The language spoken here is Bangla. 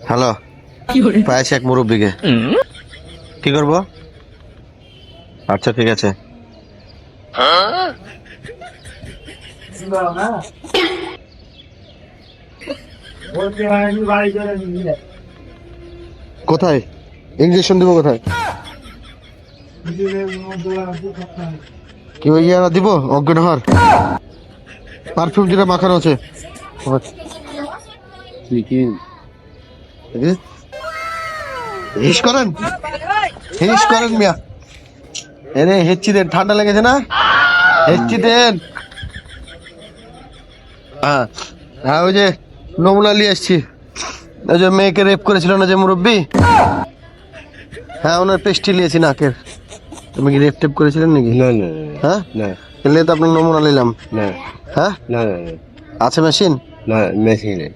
হ্যালো, পায়েছি এক মুরব্বীকে, কি করবো? আচ্ছা ঠিক আছে। কোথায় ইঞ্জেকশন দিব? কোথায় কি ওই ইয়া দিব? অজ্ঞান হওয়ার পারফিউম যেটা মাখানো আছে। হিস করেন, হিস করেন মিয়া। এনে হেচ্ছি দেন, ঠান্ডা লেগেছে না? হেচ্ছি দেন। হ্যাঁ হ্যাঁ, ওই যে নমুনা নিয়ে এসছি। ওই যে মেয়েকে রেপ করেছিল না যে মুরব্বী, হ্যাঁ ওনার পেস্টি নিয়েছি নাকের। তুমি কি রেপ টেপ করেছিলেন নাকি? না না হ্যাঁ না এলে তো আপনার নমুনা নিলাম। না হ্যাঁ না না আছে মেশিন? না মেশিন নেই।